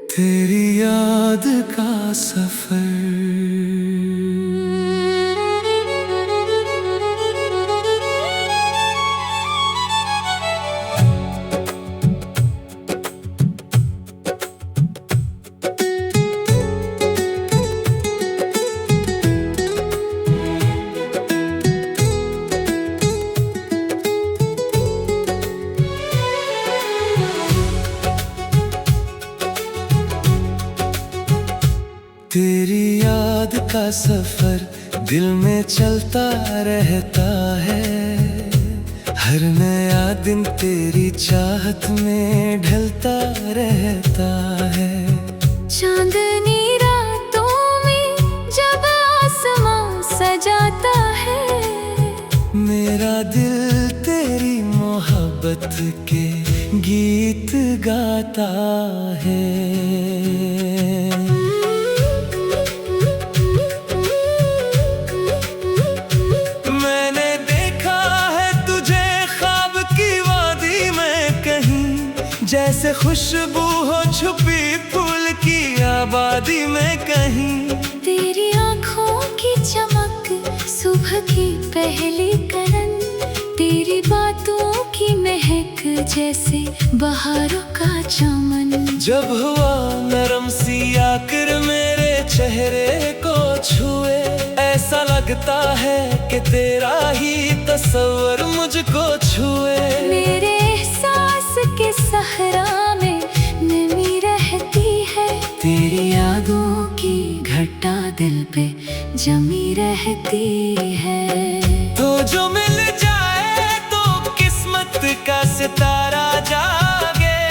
तेरी याद का सफर। तेरी याद का सफर दिल में चलता रहता है। हर नया दिन तेरी चाहत में ढलता रहता है। चांदनी रातों में जब आसमां सजाता है, मेरा दिल तेरी मोहब्बत के गीत गाता है। जैसे खुशबू हो छुपी फूल की आबादी में कहीं। तेरी आँखों की चमक सुबह की पहली करन, तेरी बातों की महक जैसे बहारों का चमन। जब हुआ नरम सी आकर मेरे चेहरे को छुए, ऐसा लगता है कि तेरा ही तस्वर मुझको छुए। मेरे एहसास के सहरा में नमी रहती है, तेरी यादों की घटा दिल पे जमी रहती है। तो जो मिल जाए तो किस्मत का सितारा जागे,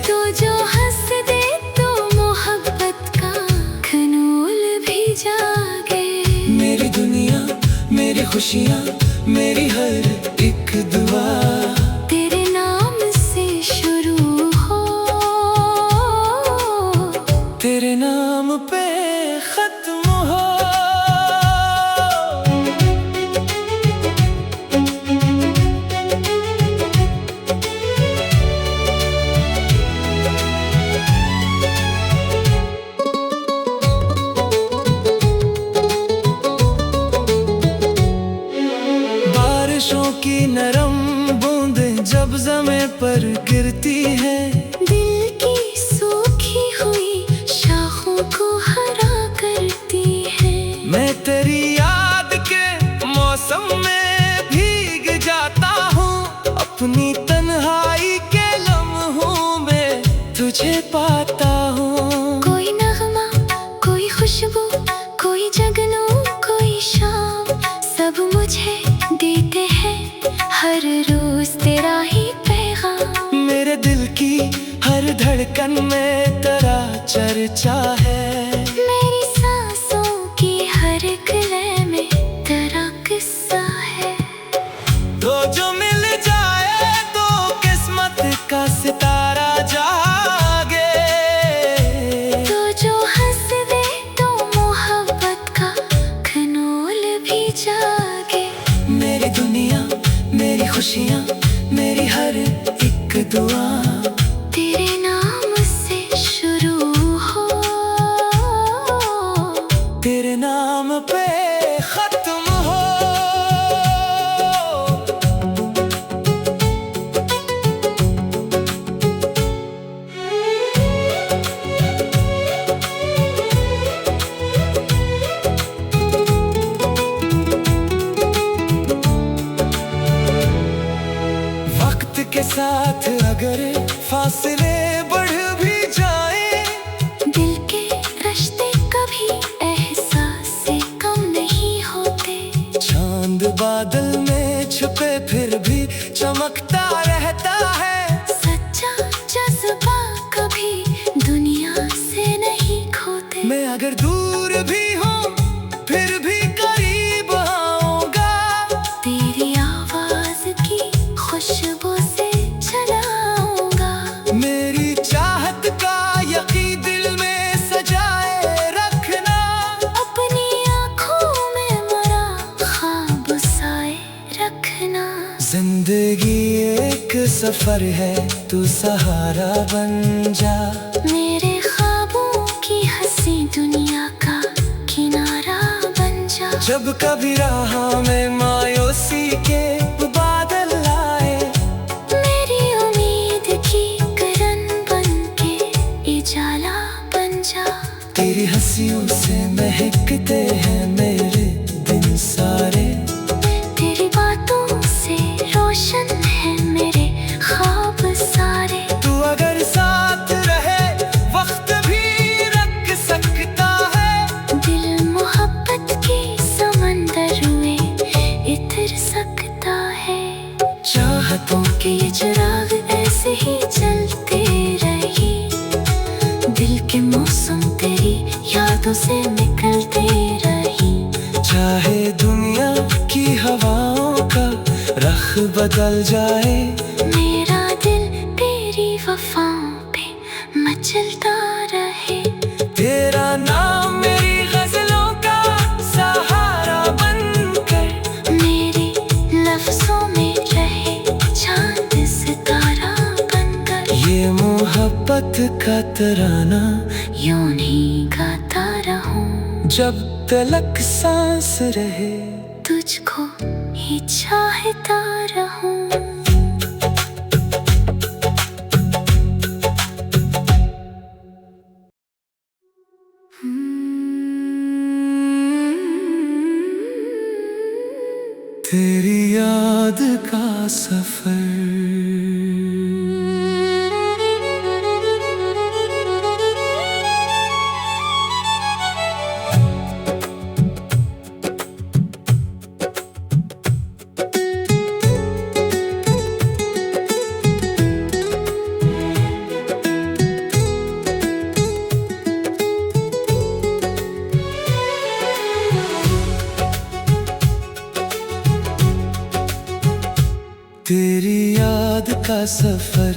तो जो हंस दे तो मोहब्बत का खनूल भी जागे। मेरी दुनिया, मेरी खुशियाँ, मेरी हर एक दुआ तेरे नाम से शुरू हो, तेरे नाम पे खत्म हो। बारिशों की नरम बूंदें जब ज़मीं पर गिरती है, दिल की सूखी हुई शाखों को हरा करती है। मैं तेरी याद के मौसम में भीग जाता हूँ, अपनी तन्हाई के लम्हों में तुझे पाता हूँ। कोई नगमा, कोई खुशबू, कोई जगनू, कोई शाम, सब मुझे देते हैं हर रोज तेरा ही पैगाम। मेरे दिल की हर धड़कन में तेरा चर्चा है। मेरी सांसों की हर गले में तेरा किस्सा है। तो जो मिल जाए तो किस्मत का सितारा जागे, तो जो हंस दे तो मोहब्बत का खनूल भी जागे। मेरी दुनिया, मेरी खुशियाँ, मेरी हर एक दुआ तेरे नाम से शुरू हो, तेरे नाम पे खत्म हो। वक्त के साथ अगर फासले बढ़ भी जाए, दिल के रिश्ते कभी एहसास से कम नहीं होते। चांद बादल में छुपे फिर भी चमकता रहता है। सच्चा जज्बा कभी दुनिया से नहीं खोते। मैं अगर दूर भी हूँ फिर भी करीब आऊंगा, तेरी आवाज की खुशबू से चलाऊंगा। मेरी चाहत का यकीन दिल में सजाए रखना, अपनी आँखों में मरा ख्वाब साए रखना। जिंदगी एक सफर है, तू सहारा बन जा। मेरे ख्वाबों की हंसी दुनिया का किनारा बन जा। जब कभी राह में मायूसी के बादल आए, मेरी उम्मीद की किरण बन के उजाला बन जा। तेरी हंसियों से महकते हैं मेरे दिन सारे। तेरी बातों से रोशन है मेरे ख्वाब सारे। तू अगर साथ रहे वक्त भी रख सकता है। दिल मोहब्बत के समंदर में इतर सकता है। चाहतों के ये चिराग ऐसे ही जलते रहे। दिल के मौसम तेरी यादों से निकलते रही। चाहे दुनिया की हवाओं का रख बदल जाए, मेरा दिल तेरी वफाओं पे मचलता रहे। तेरा नाम मेरी गजलों का सहारा बनकर मेरे लफ्जों में रहे चांद सितारा बनकर। ये मोहब्बत का तराना यूं ही गाता रहूं, जब तलक सांस रहे। तुझको ही चाहता रहूं। तेरी याद का सफर, तेरी याद का सफर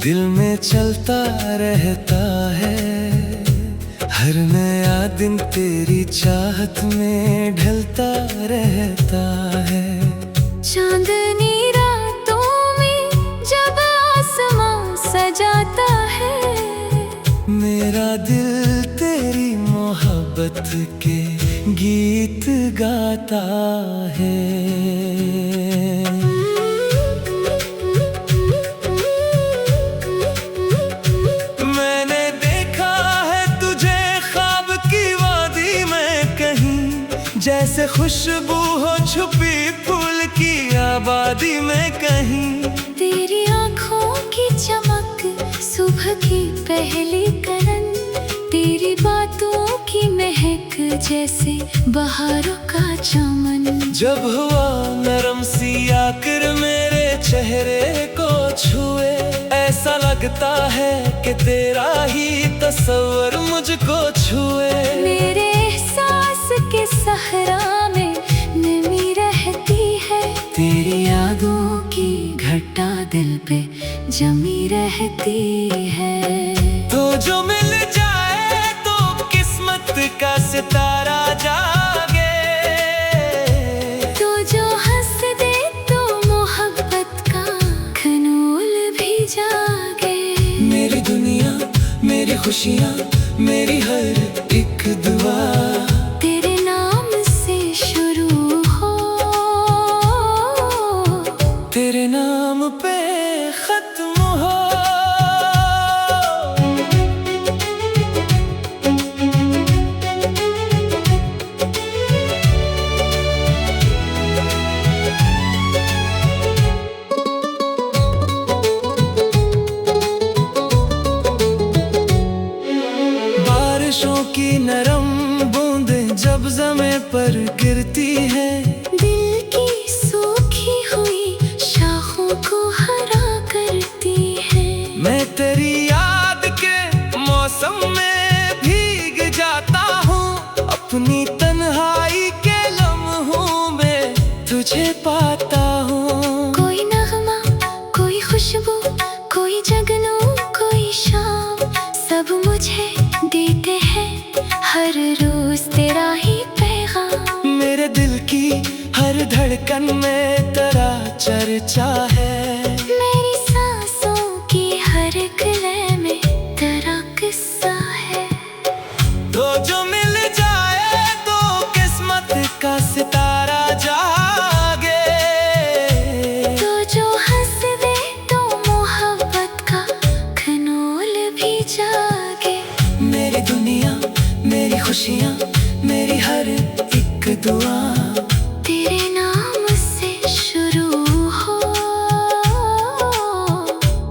दिल में चलता रहता है। हर नया दिन तेरी चाहत में ढलता रहता है। चांदनी रातों में जब आसमां सजाता है, मेरा दिल तेरी मोहब्बत के गीत गाता है। जैसे खुशबू हो छुपी फूल की आबादी में कहीं। तेरी आँखों की चमक सुबह की पहली किरण, तेरी बातों की महक जैसे बहारों का चमन। जब हुआ नरम सी आकर मेरे चेहरे को छुए, ऐसा लगता है कि तेरा ही तस्वर मुझको छुए। मेरे एहसास के सहरा में नमी रहती है, तेरी यादों की घटा दिल पे जमी रहती है। तो जो मिल जाए तो किस्मत का सितारा जागे, तो जो हंस दे तो मोहब्बत का खनूल भी जागे। मेरी दुनिया मेरी खुशियाँ मेरी हर एक दुआ तेरे नाम से शुरू हो, तेरे नाम पे खत्म हो। बारिशों की नरम बूंदें जब ज़मीं पर गिरती है, दिल की सूखी हुई शाखों को हरा करती है। मैं तेरी याद के मौसम में भीग जाता हूँ। अपनी तन्हाई के लम्हों में तुझे पाता हूँ। कोई नगमा, कोई खुशबू, कोई जगनू, कोई शाम, सब मुझे देते हैं हर रोज तेरा ही पैगाम। मेरे दिल की हर धड़कन में तरह चर्चा है। मेरी सांसों की हर लय में तेरा किस्सा है। तो जो मिल जाए तो किस्मत का सितारा जागे, तो जो हंस दे तो मोहब्बत का खनोल भी जागे। मेरी दुनिया, मेरी खुशियाँ, मेरी हर एक दुआ तेरे नाम से शुरू हो,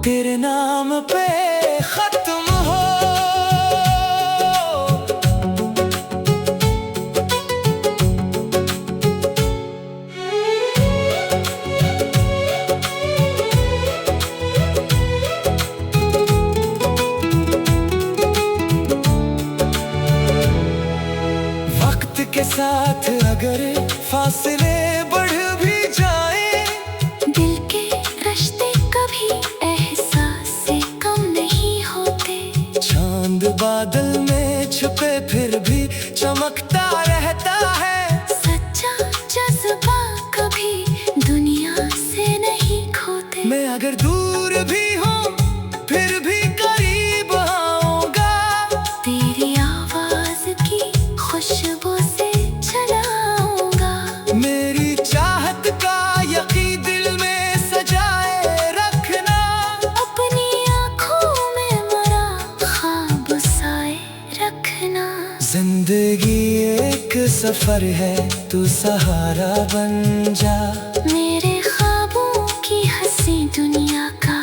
तेरे नाम पे खत्म हो। वक्त के साथ अगर फासले बढ़ भी जाए, दिल के रिश्ते कभी एहसास से कम नहीं होते। चांद बादल में छुपे फिर भी चमकता रहता है। सच्चा जज्बा कभी दुनिया से नहीं खोते। मैं अगर दूर भी हूँ फिर भी करीब आऊंगा, तेरी आवाज की खुशबू से चलाऊंगा। मेरी चाहत का यकीन दिल में सजाए रखना। अपनी आँखों में मरा ख्वाब साए रखना। जिंदगी एक सफर है, तू सहारा बन जा। मेरे ख्वाबों की हंसी दुनिया का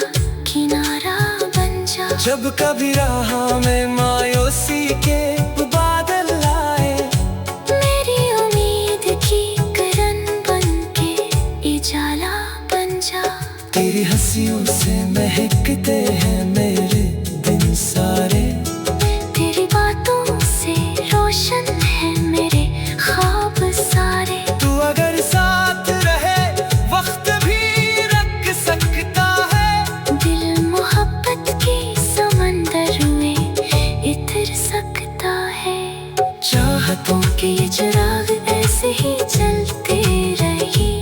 किनारा बन जा। जब कभी राह में मायूसी के बादल आए, मेरी उम्मीद की किरण बन के उजाला बन जा। तेरी हंसियों से महकते हैं मेरे दिन सारे। तेरी बातों से रोशन है मेरे ख्वाब सारे। तू अगर साथ रहे वक्त भी रख सकता है। दिल मोहब्बत के समंदर में इतर सकता है। चाहतों के ये चिराग ऐसे ही जलते रहे।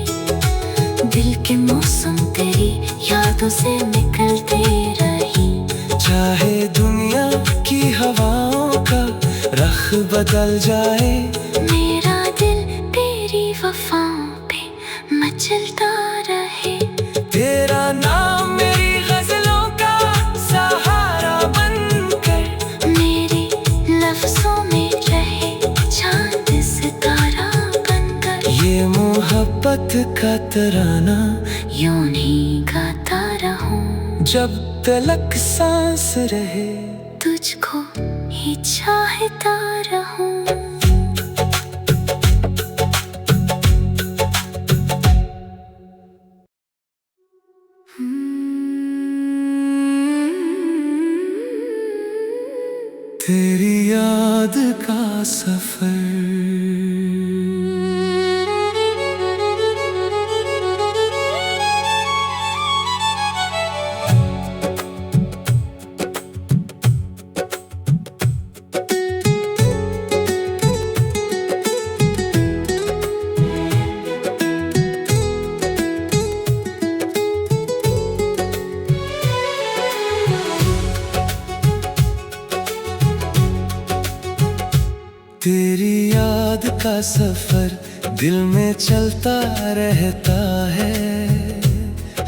दिल के मौसम तेरी यादों से निकलते रही। चाहे दुनिया की हवाओं का रख बदल जाए, मेरा दिल तेरी वफाओं पे मचलता रहे। तेरा नाम मेरी गजलों का सहारा बनकर मेरे लफ्जों में रहे चांद सितारा बनकर। ये मोहब्बत का तराना यूं नहीं गाता रहूं, जब तलक सांस रहे। तुझको ही चाहता रहूं। तेरी याद का सफर, तेरी याद का सफर दिल में चलता रहता है।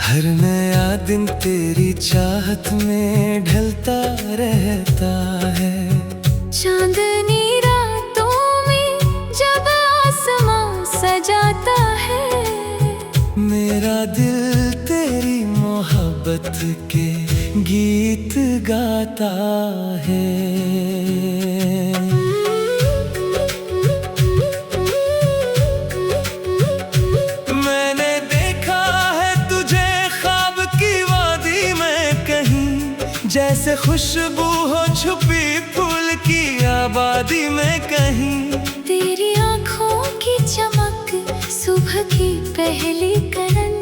हर नया दिन तेरी चाहत में ढलता रहता है। चांदनी रातों में जब आसमां सजाता है, मेरा दिल तेरी मोहब्बत के गीत गाता है। मैंने देखा है तुझे ख्वाब की वादी में कहीं, जैसे खुशबू हो छुपी फूल की आबादी में कहीं। तेरी आँखों की चमक सुबह की पहली करन,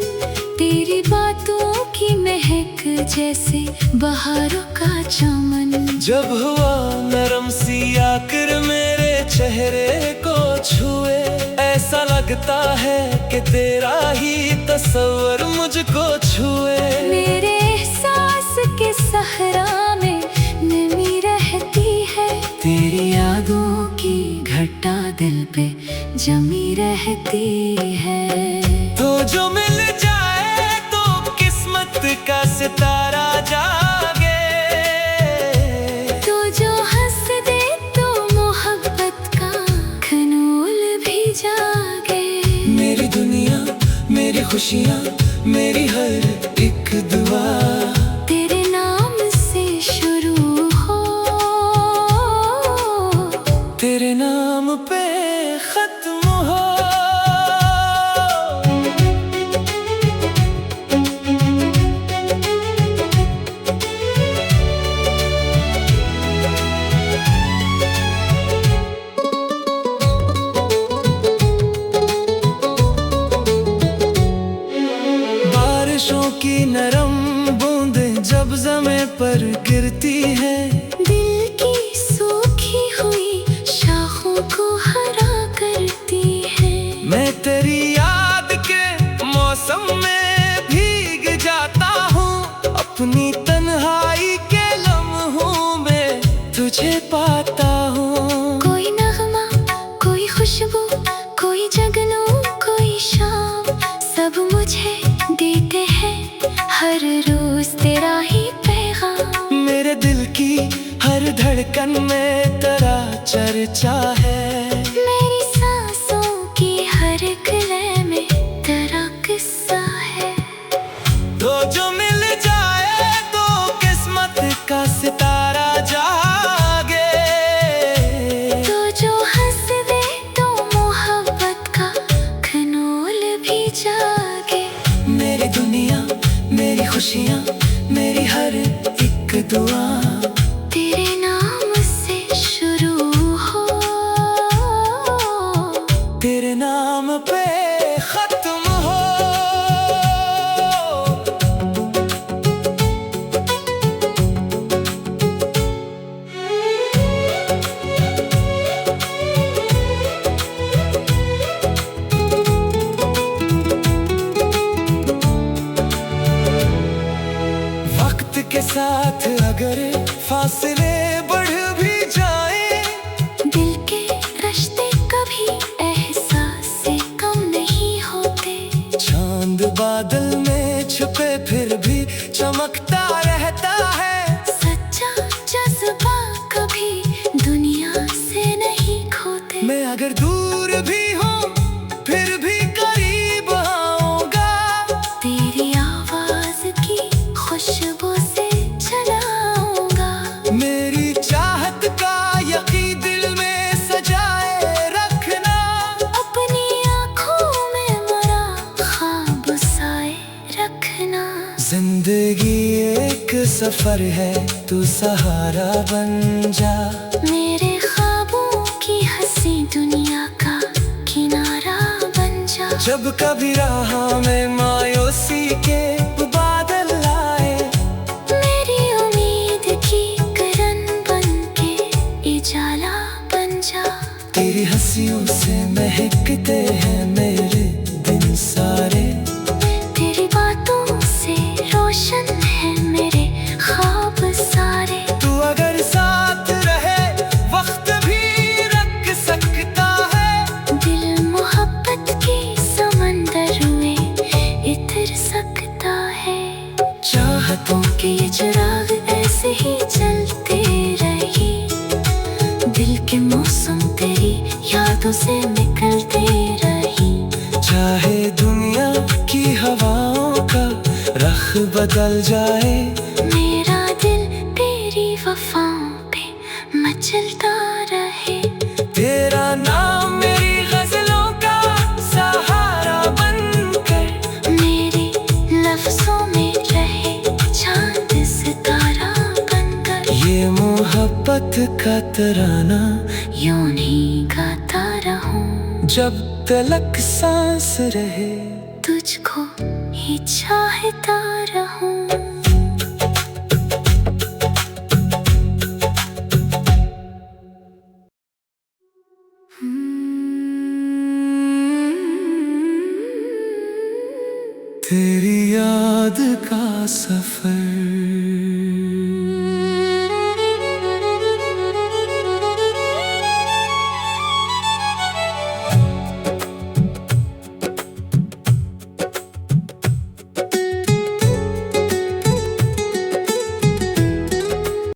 तेरी बातों की महक जैसे बहारों का चमन। जब हुआ नरम सी आकर मेरे चेहरे को छुए, ऐसा लगता है कि तेरा ही तस्वर मुझको छुए। मेरे एहसास के सहरा में नमी रहती है, तेरी यादों की घटा दिल पे जमी रहती है। तो जो मिल जाए तो किस्मत का सितारा जागे, तो जो हंस दे तो मोहब्बत का खनूल भी जागे। मेरी दुनिया, मेरी खुशियाँ, मेरी हर एक दुआ तेरे नाम से शुरू हो, तेरे नाम पे खत्म हो। बारिशों की नरम बूंदें जब ज़मीं पर गिरती है, दिल की सूखी हुई शाखों को हरा करती है। मैं तेरी याद के मौसम में भीग जाता हूँ, अपनी तन्हाई के लम्हों में तुझे पाता हूँ। कोई नगमा, कोई खुशबू, कोई जगनू, कोई शाम, सब मुझे देते हैं हर रोज तेरा ही पैगाम। मेरे दिल की हर धड़कन में तेरा चर्चा है, मेरी सांसों की हर गले में तेरा किस्सा है। तो जो मिल जाए तो किस्मत का सितारा जागे, तो जो हंस दे तो मोहब्बत का खनूल भी जागे। मेरी दुनिया, मेरी खुशियाँ, मेरी हर एक दुआ तेरे नाम से शुरू हो, तेरे नाम पे खत्म हो। वक्त के साथ अगर फासले बढ़ भी जाए, दिल के रिश्ते कभी एहसास से कम नहीं होते। चांद बादल में छुपे फिर भी चमकता रहता है, सच्चा जज्बा कभी दुनिया से नहीं खोते। मैं अगर दूर भी हूँ फिर भी करीब आऊंगा, तेरी आवाज की खुशबू से चलाऊंगा। मेरी चाहत का यकीन दिल में सजाए रखना, अपनी आँखों में मरा ख्वाब साए रखना। जिंदगी एक सफर है, तू सहारा बन जा। मेरे ख्वाबों की हंसी दुनिया का किनारा बन जा। जब कभी राह में मायूसी के बादल आए, मेरी उम्मीद की किरण बन के उजाला बन जा। तेरी हंसियों से महकते हैं मेरे दिन सारे, तेरी बातों से रोशन है मेरे ख्वाब सारे। तू अगर साथ रहे वक्त भी रख सकता है, दिल मोहब्बत की समंदर में इतर सकता है। चाहतों के ये चिराग ऐसे ही जलते रही, दिल के मौसम तेरी यादों से निकलते रही। चाहे दुनिया की हवाओं का रख बदल जाए, मेरा दिल तेरी वफाओं पे मचलता रहे। तेरा नाम मेरी गजलों का सहारा बनकर, मेरे लफ्जों में रहे चांद सितारा बनकर। ये मोहब्बत का तराना यूं नहीं गाता रहूं, जब तलक सांस रहे, तुझको ही चाहता रहूं। तेरी याद का सफर।